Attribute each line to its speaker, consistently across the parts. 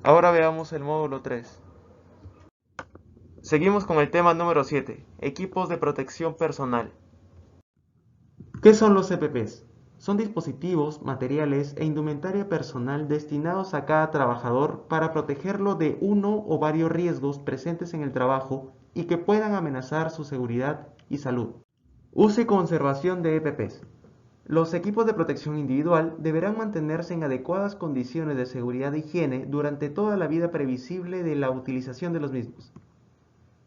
Speaker 1: Ahora veamos el módulo 3. Seguimos con el tema número 7, equipos de protección personal. ¿Qué son los EPPs? Son dispositivos, materiales e indumentaria personal destinados a cada trabajador para protegerlo de uno o varios riesgos presentes en el trabajo y que puedan amenazar su seguridad y salud. Uso y conservación de EPPs. Los equipos de protección individual deberán mantenerse en adecuadas condiciones de seguridad e higiene durante toda la vida previsible de la utilización de los mismos.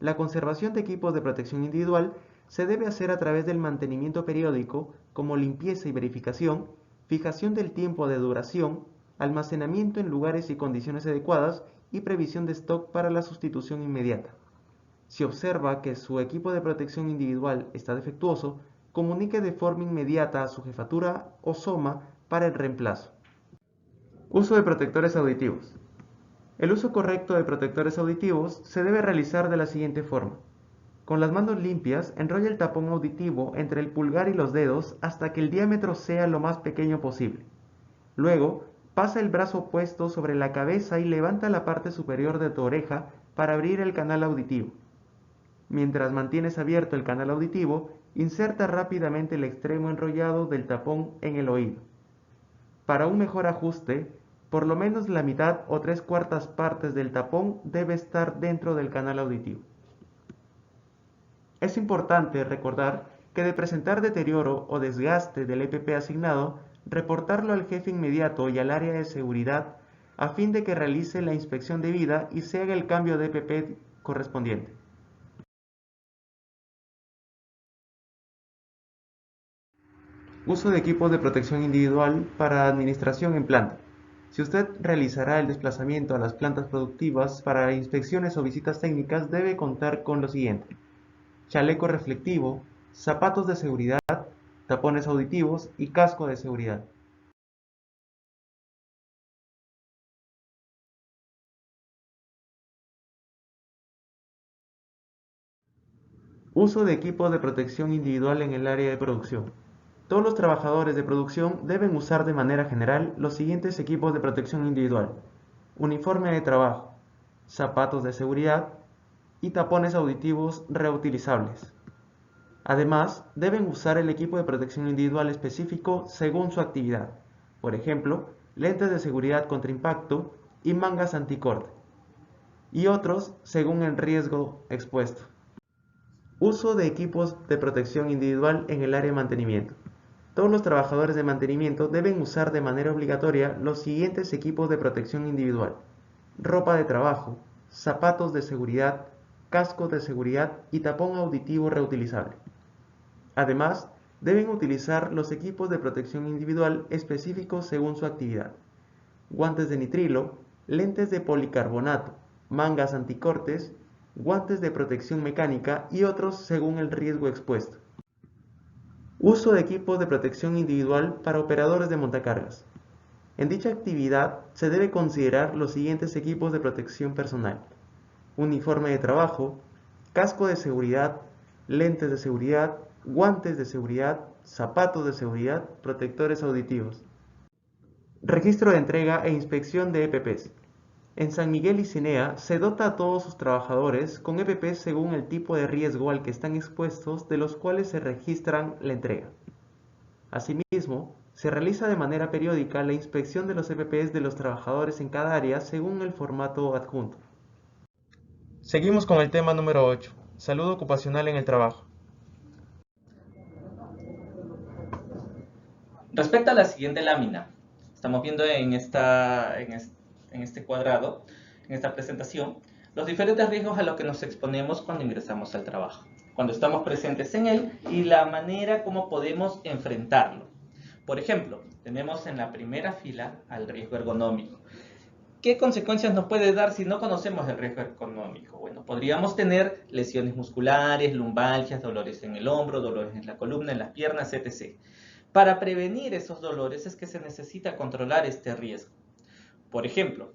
Speaker 1: La conservación de equipos de protección individual se debe hacer a través del mantenimiento periódico, como limpieza y verificación, fijación del tiempo de duración, almacenamiento en lugares y condiciones adecuadas y previsión de stock para la sustitución inmediata. Si observa que su equipo de protección individual está defectuoso, comunique de forma inmediata a su jefatura o SOMA para el reemplazo. Uso de protectores auditivos. El uso correcto de protectores auditivos se debe realizar de la siguiente forma. Con las manos limpias, enrolla el tapón auditivo entre el pulgar y los dedos hasta que el diámetro sea lo más pequeño posible. Luego, pasa el brazo opuesto sobre la cabeza y levanta la parte superior de tu oreja para abrir el canal auditivo. Mientras mantienes abierto el canal auditivo, inserta rápidamente el extremo enrollado del tapón en el oído. Para un mejor ajuste, por lo menos la mitad o 3/4 partes del tapón debe estar dentro del canal auditivo. Es importante recordar que de presentar deterioro o desgaste del EPP asignado, reportarlo al jefe inmediato y al área de seguridad a fin de que realice la inspección debida y se haga el cambio de EPP correspondiente. Uso de equipos de protección individual para administración en planta. Si usted realizará el desplazamiento a las plantas productivas para inspecciones o visitas técnicas, debe contar con lo siguiente: chaleco reflectivo, zapatos de seguridad, tapones auditivos y casco de seguridad. Uso de equipos de protección individual en el área de producción. Todos los trabajadores de producción deben usar de manera general los siguientes equipos de protección individual: uniforme de trabajo, zapatos de seguridad y tapones auditivos reutilizables. Además, deben usar el equipo de protección individual específico según su actividad, por ejemplo, lentes de seguridad contra impacto y mangas anticorte, y otros según el riesgo expuesto. Uso de equipos de protección individual en el área de mantenimiento. Todos los trabajadores de mantenimiento deben usar de manera obligatoria los siguientes equipos de protección individual: ropa de trabajo, zapatos de seguridad, casco de seguridad y tapón auditivo reutilizable. Además, deben utilizar los equipos de protección individual específicos según su actividad: guantes de nitrilo, lentes de policarbonato, mangas anticortes, guantes de protección mecánica y otros según el riesgo expuesto. Uso de equipos de protección individual para operadores de montacargas. En dicha actividad se debe considerar los siguientes equipos de protección personal: uniforme de trabajo, casco de seguridad, lentes de seguridad, guantes de seguridad, zapatos de seguridad, protectores auditivos. Registro de entrega e inspección de EPPs. En San Miguel y Cinea se dota a todos sus trabajadores con EPPs según el tipo de riesgo al que están expuestos, de los cuales se registran la entrega. Asimismo, se realiza de manera periódica la inspección de los EPPs de los trabajadores en cada área según el formato adjunto. Seguimos con el tema número 8, salud ocupacional en el trabajo.
Speaker 2: Respecto a la siguiente lámina, estamos viendo en este cuadrado, en esta presentación, los diferentes riesgos a los que nos exponemos cuando ingresamos al trabajo, cuando estamos presentes en él y la manera como podemos enfrentarlo. Por ejemplo, tenemos en la primera fila al riesgo ergonómico. ¿Qué consecuencias nos puede dar si no conocemos el riesgo ergonómico? Bueno, podríamos tener lesiones musculares, lumbalgias, dolores en el hombro, dolores en la columna, en las piernas, etc. Para prevenir esos dolores es que se necesita controlar este riesgo. Por ejemplo,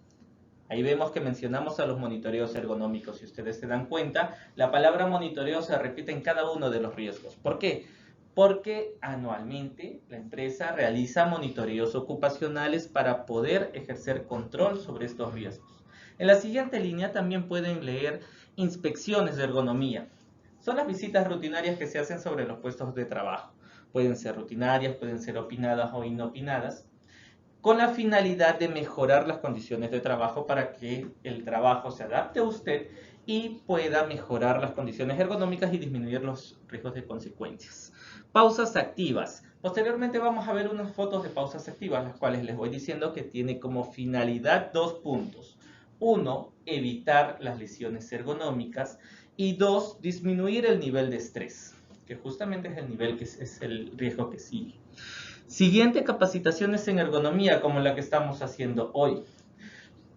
Speaker 2: ahí vemos que mencionamos a los monitoreos ergonómicos. Si ustedes se dan cuenta, la palabra monitoreo se repite en cada uno de los riesgos. ¿Por qué? Porque anualmente la empresa realiza monitoreos ocupacionales para poder ejercer control sobre estos riesgos. En la siguiente línea también pueden leer inspecciones de ergonomía. Son las visitas rutinarias que se hacen sobre los puestos de trabajo. Pueden ser rutinarias, pueden ser opinadas o inopinadas, con la finalidad de mejorar las condiciones de trabajo para que el trabajo se adapte a usted y pueda mejorar las condiciones ergonómicas y disminuir los riesgos de consecuencias. Pausas activas. Posteriormente vamos a ver unas fotos de pausas activas, las cuales les voy diciendo que tiene como finalidad 2 puntos. 1, evitar las lesiones ergonómicas y 2, disminuir el nivel de estrés, que justamente es el nivel que es el riesgo que sigue. Siguiente, capacitaciones en ergonomía, como la que estamos haciendo hoy.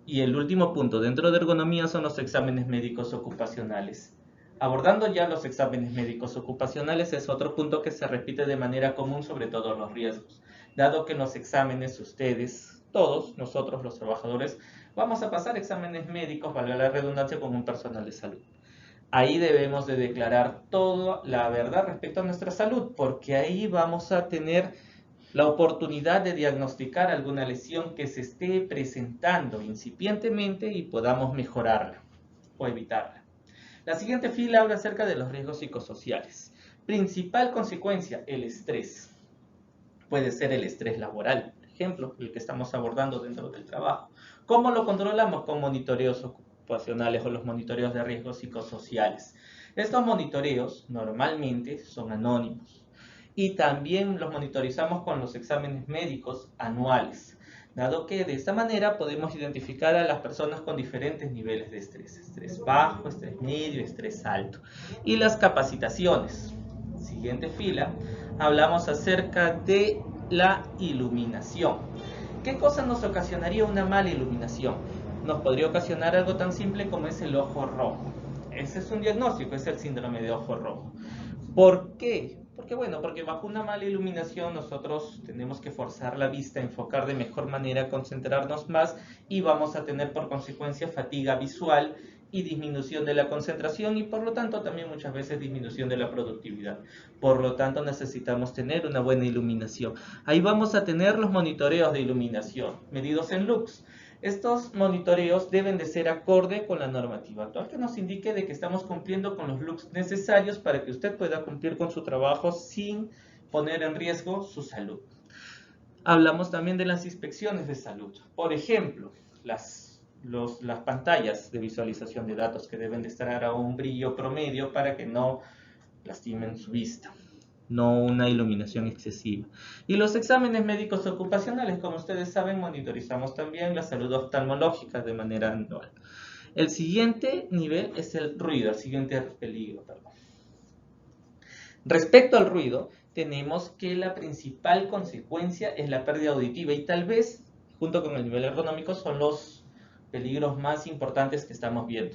Speaker 2: Y el último punto dentro de ergonomía son los exámenes médicos ocupacionales. Abordando ya los exámenes médicos ocupacionales es otro punto que se repite de manera común sobre todos los riesgos, dado que en los exámenes ustedes, todos nosotros los trabajadores, vamos a pasar exámenes médicos, valga la redundancia, con un personal de salud. Ahí debemos de declarar toda la verdad respecto a nuestra salud, porque ahí vamos a tener la oportunidad de diagnosticar alguna lesión que se esté presentando incipientemente y podamos mejorarla o evitarla. La siguiente fila habla acerca de los riesgos psicosociales. Principal consecuencia, el estrés. Puede ser el estrés laboral, por ejemplo, el que estamos abordando dentro del trabajo. ¿Cómo lo controlamos? Con monitoreos ocupacionales o los monitoreos de riesgos psicosociales. Estos monitoreos normalmente son anónimos y también los monitorizamos con los exámenes médicos anuales, dado que de esta manera podemos identificar a las personas con diferentes niveles de estrés: estrés bajo, estrés medio, estrés alto. Y las capacitaciones. Siguiente fila, hablamos acerca de la iluminación. ¿Qué cosa nos ocasionaría una mala iluminación? Nos podría ocasionar algo tan simple como es el ojo rojo. Ese es un diagnóstico, es el síndrome de ojo rojo. ¿Por qué? Porque bajo una mala iluminación nosotros tenemos que forzar la vista, enfocar de mejor manera, concentrarnos más y vamos a tener por consecuencia fatiga visual y disminución de la concentración y por lo tanto también muchas veces disminución de la productividad. Por lo tanto necesitamos tener una buena iluminación. Ahí vamos a tener los monitoreos de iluminación medidos en lux. Estos monitoreos deben de ser acorde con la normativa actual que nos indique de que estamos cumpliendo con los lux necesarios para que usted pueda cumplir con su trabajo sin poner en riesgo su salud. Hablamos también de las inspecciones de salud. Por ejemplo, las pantallas de visualización de datos que deben de estar a un brillo promedio para que no lastimen su vista, no una iluminación excesiva. Y los exámenes médicos ocupacionales, como ustedes saben, monitorizamos también la salud oftalmológica de manera anual. El siguiente nivel es el ruido, el siguiente peligro, perdón. Respecto al ruido, tenemos que la principal consecuencia es la pérdida auditiva y tal vez, junto con el nivel ergonómico, son los peligros más importantes que estamos viendo.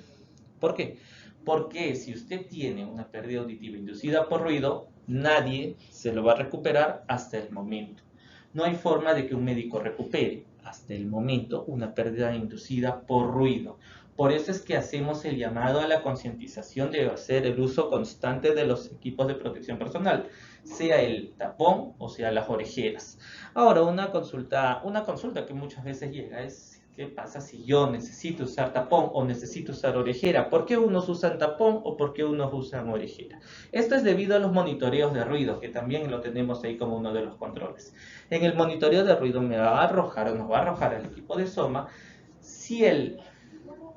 Speaker 2: ¿Por qué? Porque si usted tiene una pérdida auditiva inducida por ruido, nadie se lo va a recuperar hasta el momento. No hay forma de que un médico recupere hasta el momento una pérdida inducida por ruido. Por eso es que hacemos el llamado a la concientización de hacer el uso constante de los equipos de protección personal, sea el tapón o sea las orejeras. Ahora, una consulta que muchas veces llega es: ¿qué pasa si yo necesito usar tapón o necesito usar orejera? ¿Por qué unos usan tapón o por qué unos usan orejera? Esto es debido a los monitoreos de ruido, que también lo tenemos ahí como uno de los controles. En el monitoreo de ruido me va a arrojar o nos va a arrojar el equipo de Soma si el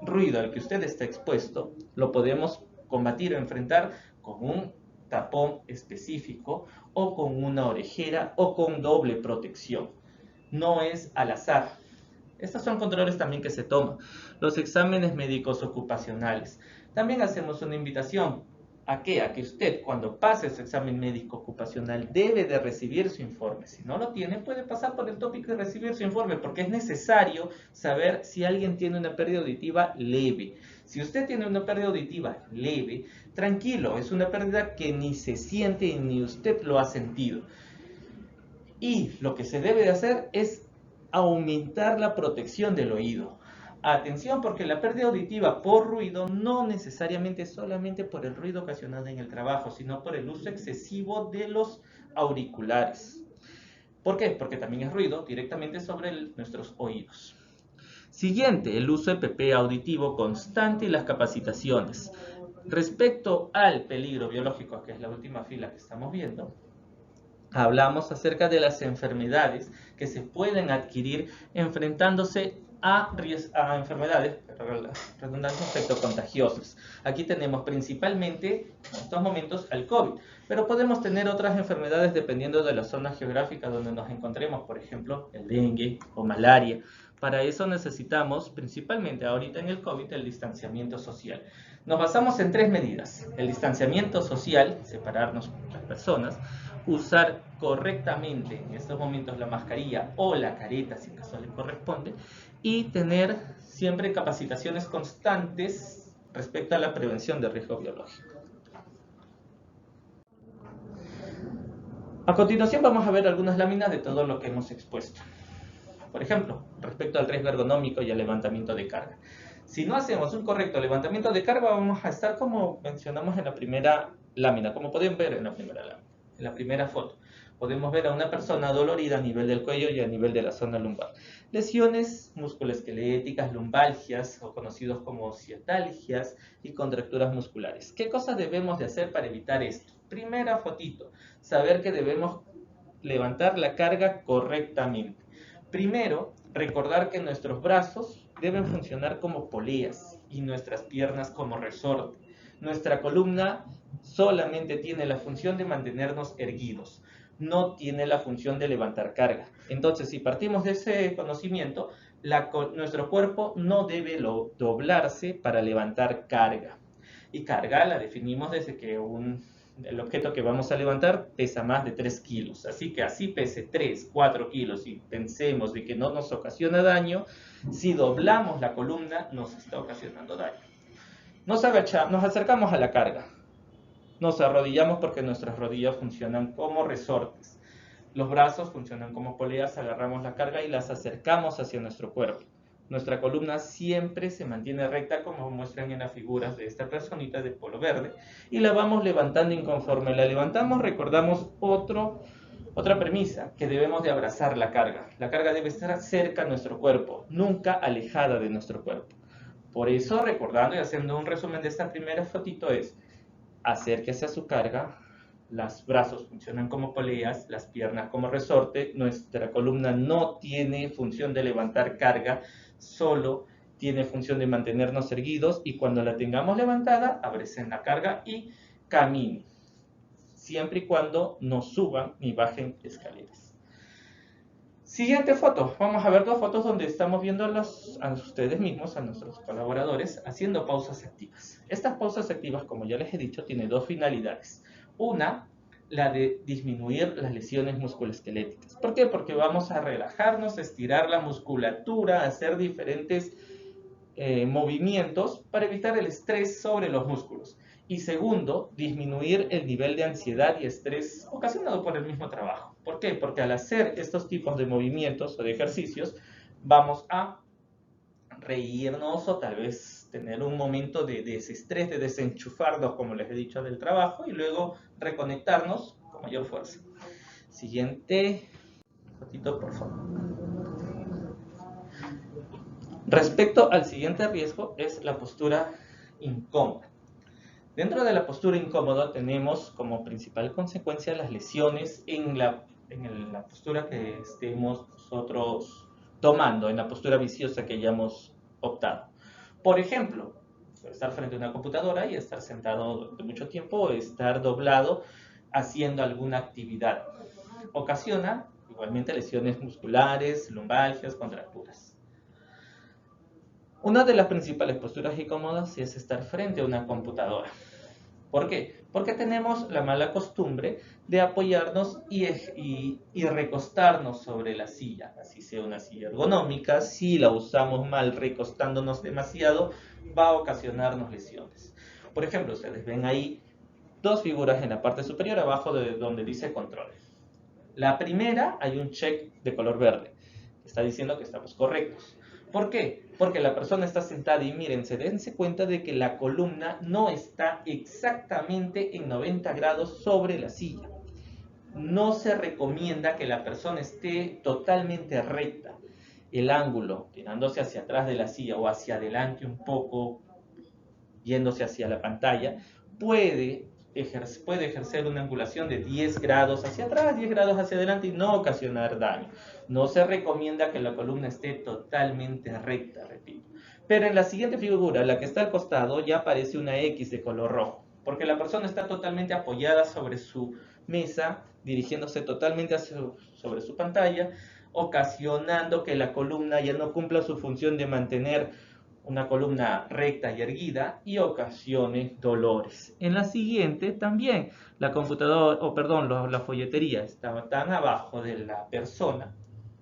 Speaker 2: ruido al que usted está expuesto lo podemos combatir o enfrentar con un tapón específico o con una orejera o con doble protección. No es al azar. Estos son controles también que se toman. Los exámenes médicos ocupacionales. También hacemos una invitación. ¿A qué? A que usted, cuando pase su examen médico ocupacional, debe de recibir su informe. Si no lo tiene, puede pasar por el tópico y recibir su informe, porque es necesario saber si alguien tiene una pérdida auditiva leve. Si usted tiene una pérdida auditiva leve, tranquilo, es una pérdida que ni se siente ni usted lo ha sentido. Y lo que se debe de hacer es aumentar la protección del oído. Atención, porque la pérdida auditiva por ruido no necesariamente solamente por el ruido ocasionado en el trabajo, sino por el uso excesivo de los auriculares. ¿Por qué? Porque también es ruido directamente sobre nuestros oídos. Siguiente, el uso EPP auditivo constante y las capacitaciones. Respecto al peligro biológico, que es la última fila que estamos viendo, hablamos acerca de las enfermedades que se pueden adquirir enfrentándose a enfermedades, redundancia, infectocontagiosas. Aquí tenemos principalmente, en estos momentos, al COVID, pero podemos tener otras enfermedades dependiendo de la zona geográfica donde nos encontremos, por ejemplo, el dengue o malaria. Para eso necesitamos, principalmente ahorita en el COVID, el distanciamiento social. Nos basamos en 3 medidas. El distanciamiento social, separarnos las personas, usar correctamente en estos momentos la mascarilla o la careta si acaso le corresponde, y tener siempre capacitaciones constantes respecto a la prevención de riesgo biológico. A continuación vamos a ver algunas láminas de todo lo que hemos expuesto. Por ejemplo, respecto al riesgo ergonómico y al levantamiento de carga. Si no hacemos un correcto levantamiento de carga, vamos a estar como mencionamos en la primera lámina, como pueden ver en la primera lámina, en la primera foto. Podemos ver a una persona dolorida a nivel del cuello y a nivel de la zona lumbar. Lesiones musculoesqueléticas, lumbalgias, o conocidos como ciatalgias, y contracturas musculares. ¿Qué cosas debemos de hacer para evitar esto? Primera fotito, saber que debemos levantar la carga correctamente. Primero, recordar que nuestros brazos deben funcionar como poleas y nuestras piernas como resorte. Nuestra columna solamente tiene la función de mantenernos erguidos, no tiene la función de levantar carga. Entonces, si partimos de ese conocimiento, nuestro cuerpo no debe doblarse para levantar carga. Y carga la definimos desde que el objeto que vamos a levantar pesa más de 3 kilos. Así que así pese 3, 4 kilos y pensemos de que no nos ocasiona daño, si doblamos la columna nos está ocasionando daño. Nos acercamos a la carga. Nos arrodillamos porque nuestras rodillas funcionan como resortes. Los brazos funcionan como poleas, agarramos la carga y las acercamos hacia nuestro cuerpo. Nuestra columna siempre se mantiene recta, como muestran en las figuras de esta personita de polo verde, y la vamos levantando, y conforme la levantamos recordamos otra premisa, que debemos de abrazar la carga. La carga debe estar cerca a nuestro cuerpo, nunca alejada de nuestro cuerpo. Por eso, recordando y haciendo un resumen de esta primera fotito, es acérquese a su carga, los brazos funcionan como poleas, las piernas como resorte, nuestra columna no tiene función de levantar carga, solo tiene función de mantenernos erguidos, y cuando la tengamos levantada, abracen la carga y caminen, siempre y cuando no suban ni bajen escaleras. Siguiente foto, vamos a ver 2 fotos donde estamos viendo a ustedes mismos, a nuestros colaboradores, haciendo pausas activas. Estas pausas activas, como ya les he dicho, tienen 2 finalidades. Una, la de disminuir las lesiones musculoesqueléticas. ¿Por qué? Porque vamos a relajarnos, estirar la musculatura, hacer diferentes movimientos para evitar el estrés sobre los músculos. Y segundo, disminuir el nivel de ansiedad y estrés ocasionado por el mismo trabajo. ¿Por qué? Porque al hacer estos tipos de movimientos o de ejercicios, vamos a reírnos o tal vez tener un momento de desestrés, de desenchufarnos, como les he dicho, del trabajo, y luego reconectarnos con mayor fuerza. Siguiente fotito, por favor. Respecto al siguiente riesgo es la postura incómoda. Dentro de la postura incómoda tenemos como principal consecuencia las lesiones en la postura que estemos nosotros tomando, en la postura viciosa que hayamos optado. Por ejemplo, estar frente a una computadora y estar sentado durante mucho tiempo, o estar doblado haciendo alguna actividad. Ocasiona igualmente lesiones musculares, lumbalgias, contracturas. Una de las principales posturas incómodas es estar frente a una computadora. ¿Por qué? Porque tenemos la mala costumbre de apoyarnos y recostarnos sobre la silla, así sea una silla ergonómica. Si la usamos mal recostándonos demasiado, va a ocasionarnos lesiones. Por ejemplo, ustedes ven ahí 2 figuras en la parte superior abajo de donde dice control. La primera, hay un check de color verde, está diciendo que estamos correctos. ¿Por qué? Porque la persona está sentada y mírense, dense cuenta de que la columna no está exactamente en 90 grados sobre la silla. No se recomienda que la persona esté totalmente recta. el ángulo tirándose hacia atrás de la silla o hacia adelante un poco, yéndose hacia la pantalla, puede ejercer una angulación de 10 grados hacia atrás, 10 grados hacia adelante y no ocasionar daño. No se recomienda que la columna esté totalmente recta, repito. Pero en la siguiente figura, la que está al costado, ya aparece una X de color rojo, porque la persona está totalmente apoyada sobre su mesa, dirigiéndose totalmente sobre su pantalla, ocasionando que la columna ya no cumpla su función de mantener una columna recta y erguida y ocasione dolores. En la siguiente también la computadora, la folletería estaba tan abajo de la persona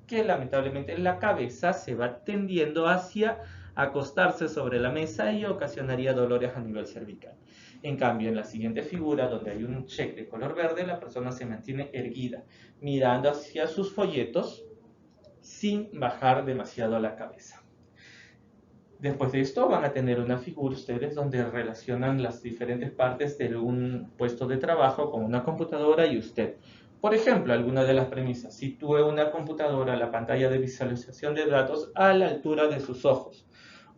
Speaker 2: que lamentablemente la cabeza se va tendiendo hacia acostarse sobre la mesa y ocasionaría dolores a nivel cervical. En cambio, en la siguiente figura, donde hay un check de color verde, la persona se mantiene erguida, mirando hacia sus folletos sin bajar demasiado la cabeza. Después de esto van a tener una figura ustedes donde relacionan las diferentes partes de un puesto de trabajo con una computadora y usted. Por ejemplo, alguna de las premisas. Sitúe una computadora, la pantalla de visualización de datos, a la altura de sus ojos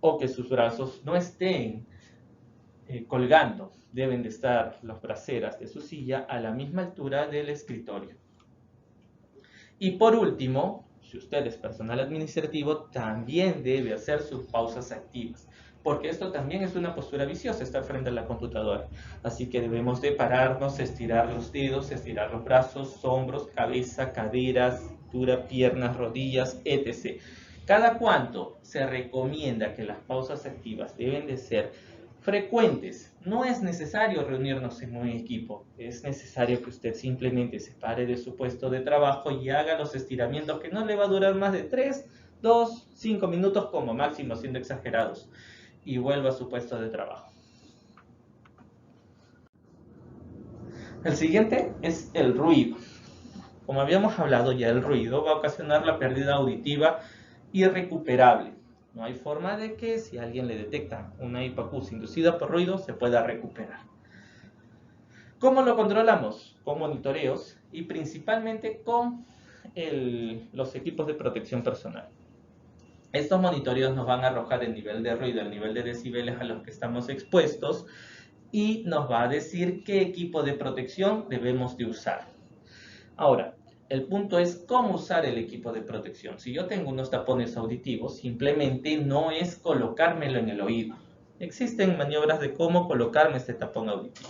Speaker 2: o que sus brazos no estén colgando. Deben de estar las braseras de su silla a la misma altura del escritorio. Y por último, si usted es personal administrativo, también debe hacer sus pausas activas, porque esto también es una postura viciosa, estar frente a la computadora. Así que debemos de pararnos, estirar los dedos, estirar los brazos, hombros, cabeza, caderas, cintura, piernas, rodillas, etc. Cada cuánto se recomienda que las pausas activas deben de ser frecuentes. No es necesario reunirnos en un equipo, es necesario que usted simplemente se pare de su puesto de trabajo y haga los estiramientos que no le va a durar más de 3, 2, 5 minutos como máximo, siendo exagerados, y vuelva a su puesto de trabajo. El siguiente es el ruido. Como habíamos hablado ya, el ruido va a ocasionar la pérdida auditiva irrecuperable. No hay forma de que si a alguien le detecta una hipoacusia inducida por ruido se pueda recuperar. ¿Cómo lo controlamos? Con monitoreos y principalmente con los equipos de protección personal. Estos monitoreos nos van a arrojar el nivel de ruido, el nivel de decibeles a los que estamos expuestos y nos va a decir qué equipo de protección debemos de usar. Ahora, el punto es cómo usar el equipo de protección. Si yo tengo unos tapones auditivos, simplemente no es colocármelo en el oído. Existen maniobras de cómo colocarme este tapón auditivo.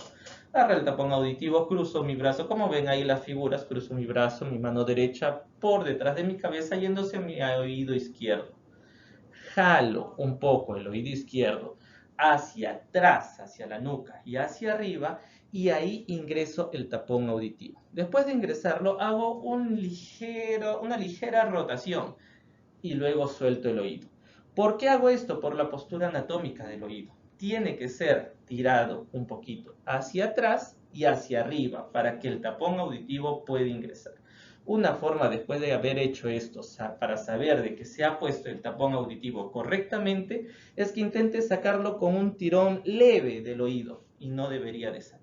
Speaker 2: Agarro el tapón auditivo, cruzo mi brazo, como ven ahí las figuras, cruzo mi brazo, mi mano derecha por detrás de mi cabeza yéndose a mi oído izquierdo. Jalo un poco el oído izquierdo hacia atrás, hacia la nuca y hacia arriba, y ahí ingreso el tapón auditivo. Después de ingresarlo, hago una ligera rotación y luego suelto el oído. ¿Por qué hago esto? Por la postura anatómica del oído. Tiene que ser tirado un poquito hacia atrás y hacia arriba para que el tapón auditivo pueda ingresar. Una forma después de haber hecho esto para saber de que se ha puesto el tapón auditivo correctamente es que intente sacarlo con un tirón leve del oído y no debería de salir.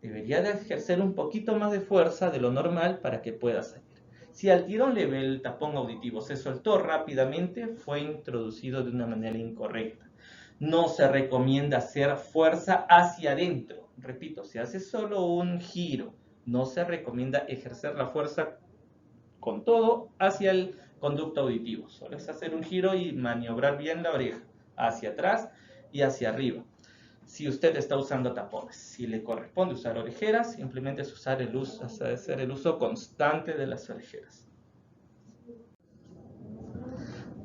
Speaker 2: Debería de ejercer un poquito más de fuerza de lo normal para que pueda salir. Si al tirón leve el tapón auditivo se soltó rápidamente, fue introducido de una manera incorrecta. No se recomienda hacer fuerza hacia adentro. Repito, se hace solo un giro. No se recomienda ejercer la fuerza con todo hacia el conducto auditivo. Solo es hacer un giro y maniobrar bien la oreja hacia atrás y hacia arriba. Si usted está usando tapones, si le corresponde usar orejeras, simplemente es hacer el uso constante de las orejeras.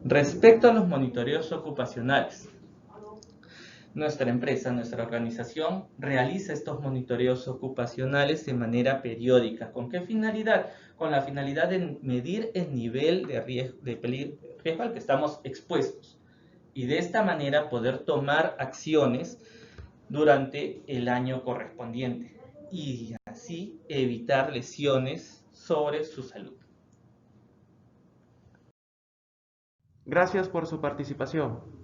Speaker 2: Respecto a los monitoreos ocupacionales, nuestra empresa, nuestra organización realiza estos monitoreos ocupacionales de manera periódica. ¿Con qué finalidad? Con la finalidad de medir el nivel de riesgo al que estamos expuestos y de esta manera poder tomar acciones durante el año correspondiente y así evitar lesiones sobre su salud.
Speaker 1: Gracias por su participación.